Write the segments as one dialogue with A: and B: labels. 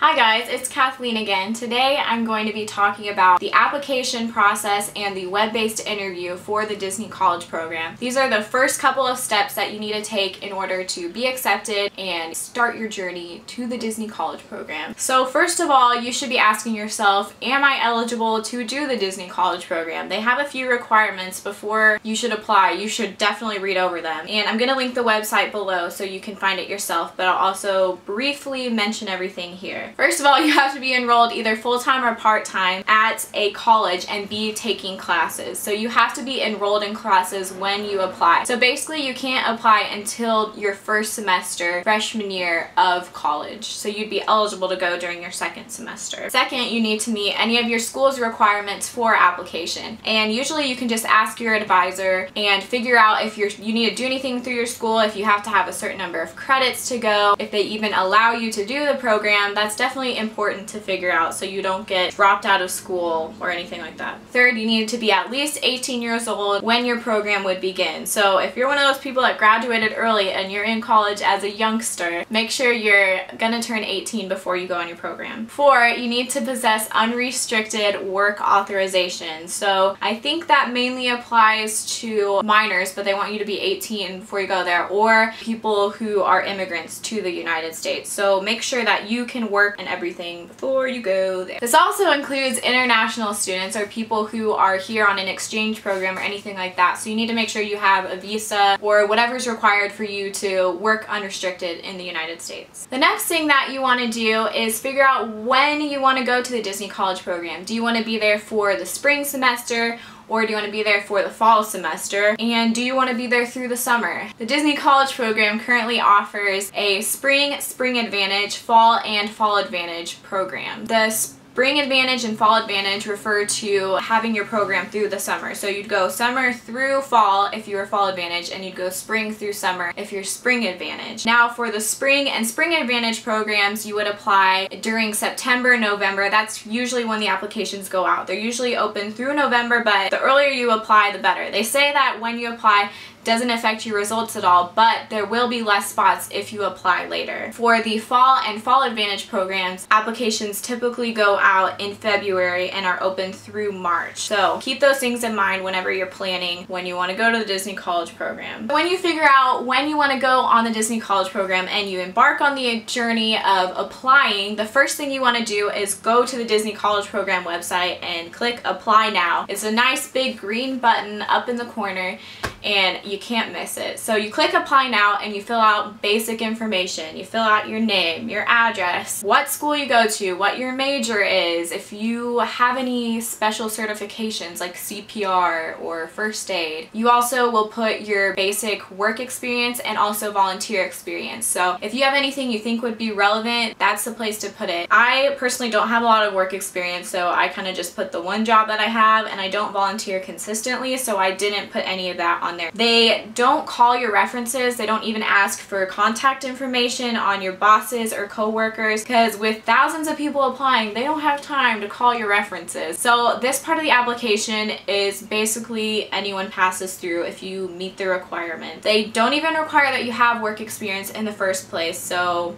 A: Hi guys, it's Kathleen again. Today I'm going to be talking about the application process and the web-based interview for the Disney College program. These are the first couple of steps that you need to take in order to be accepted and start your journey to the Disney College program. So first of all, you should be asking yourself, am I eligible to do the Disney College program? They have a few requirements before you should apply. You should definitely read over them. And I'm going to link the website below so you can find it yourself, but I'll also briefly mention everything here. First of all, you have to be enrolled either full-time or part-time at a college and be taking classes. So you have to be enrolled in classes when you apply. So basically you can't apply until your first semester, freshman year of college. So you'd be eligible to go during your second semester. Second, you need to meet any of your school's requirements for application. And usually you can just ask your advisor and figure out if you need to do anything through your school, if you have to have a certain number of credits to go, if they even allow you to do the program. That's definitely important to figure out so you don't get dropped out of school or anything like that. Third, you need to be at least 18 years old when your program would begin. So if you're one of those people that graduated early and you're in college as a youngster, make sure you're gonna turn 18 before you go on your program. 4, you need to possess unrestricted work authorization. So I think that mainly applies to minors, but they want you to be 18 before you go there, or people who are immigrants to the United States. So make sure that you can work and everything before you go there. This also includes international students or people who are here on an exchange program or anything like that. So you need to make sure you have a visa or whatever's required for you to work unrestricted in the United States. The next thing that you want to do is figure out when you want to go to the Disney College program. Do you want to be there for the spring semester, or do you want to be there for the fall semester? And do you want to be there through the summer? The Disney College program currently offers a Spring Advantage, Fall, and Fall Advantage program. The Spring Advantage and Fall Advantage refer to having your program through the summer. So you'd go summer through fall if you were Fall Advantage, and you'd go spring through summer if you're Spring Advantage. Now for the Spring and Spring Advantage programs, you would apply during September, November. That's usually when the applications go out. They're usually open through November, but the earlier you apply, the better. They say that when you apply, doesn't affect your results at all, but there will be less spots if you apply later. For the Fall and Fall Advantage programs, applications typically go out in February and are open through March. So keep those things in mind whenever you're planning when you want to go to the Disney College program. When you figure out when you want to go on the Disney College program and you embark on the journey of applying, the first thing you want to do is go to the Disney College program website and click Apply Now. It's a nice big green button up in the corner, and you can't miss it. So you click Apply Now and you fill out basic information. You fill out your name, your address, what school you go to, what your major is, if you have any special certifications like CPR or first aid. You also will put your basic work experience and also volunteer experience. So if you have anything you think would be relevant, that's the place to put it. I personally don't have a lot of work experience, so I kind of just put the one job that I have, and I don't volunteer consistently, so I didn't put any of that on there. They don't call your references. They don't even ask for contact information on your bosses or coworkers, because with thousands of people applying, they don't have time to call your references. So this part of the application is basically anyone passes through if you meet the requirement. They don't even require that you have work experience in the first place, so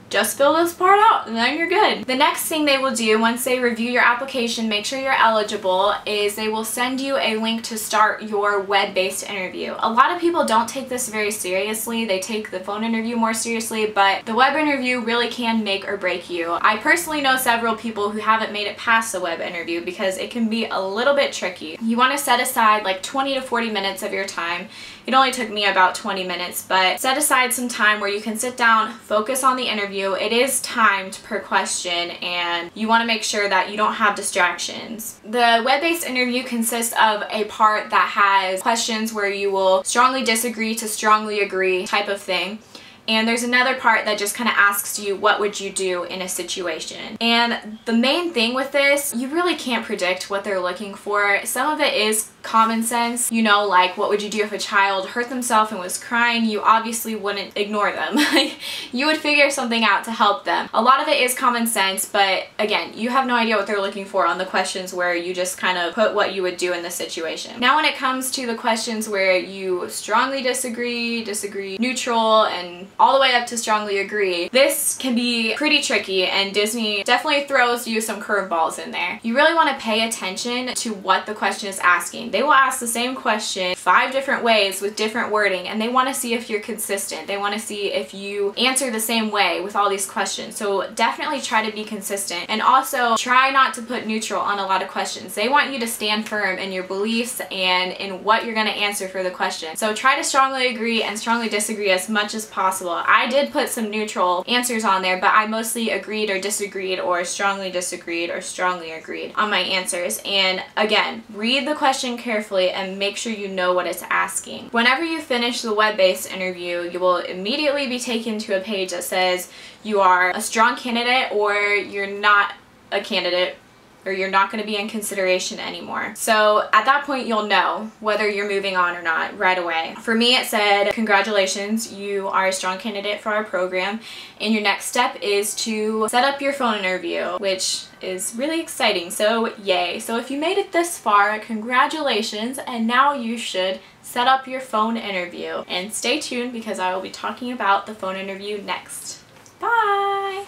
A: just fill this part out and then you're good. The next thing they will do once they review your application, make sure you're eligible, is they will send you a link to start your web-based interview. A lot of people don't take this very seriously. They take the phone interview more seriously, but the web interview really can make or break you. I personally know several people who haven't made it past the web interview because it can be a little bit tricky. You want to set aside like 20 to 40 minutes of your time. It only took me about 20 minutes, but set aside some time where you can sit down, focus on the interview. It is timed per question, and you want to make sure that you don't have distractions. The web-based interview consists of a part that has questions where you will strongly disagree to strongly agree type of thing. And there's another part that just kind of asks you, what would you do in a situation? And the main thing with this, you really can't predict what they're looking for. Some of it is common sense, you know, like what would you do if a child hurt themselves and was crying? You obviously wouldn't ignore them. You would figure something out to help them. A lot of it is common sense, but again, you have no idea what they're looking for on the questions where you just kind of put what you would do in the situation. Now when it comes to the questions where you strongly disagree, neutral, and all the way up to strongly agree. This can be pretty tricky, and Disney definitely throws you some curveballs in there. You really want to pay attention to what the question is asking. They will ask the same question 5 different ways with different wording, and they want to see if you're consistent. They want to see if you answer the same way with all these questions. So definitely try to be consistent, and also try not to put neutral on a lot of questions. They want you to stand firm in your beliefs and in what you're going to answer for the question. So try to strongly agree and strongly disagree as much as possible. I did put some neutral answers on there, but I mostly agreed or disagreed or strongly disagreed or strongly agreed on my answers. And again, read the question carefully and make sure you know what it's asking. Whenever you finish the web-based interview, you will immediately be taken to a page that says you are a strong candidate or you're not a candidate, or you're not going to be in consideration anymore. So at that point, you'll know whether you're moving on or not right away. For me, it said, congratulations, you are a strong candidate for our program, and your next step is to set up your phone interview, which is really exciting, so yay. So if you made it this far, congratulations, and now you should set up your phone interview. And stay tuned because I will be talking about the phone interview next. Bye!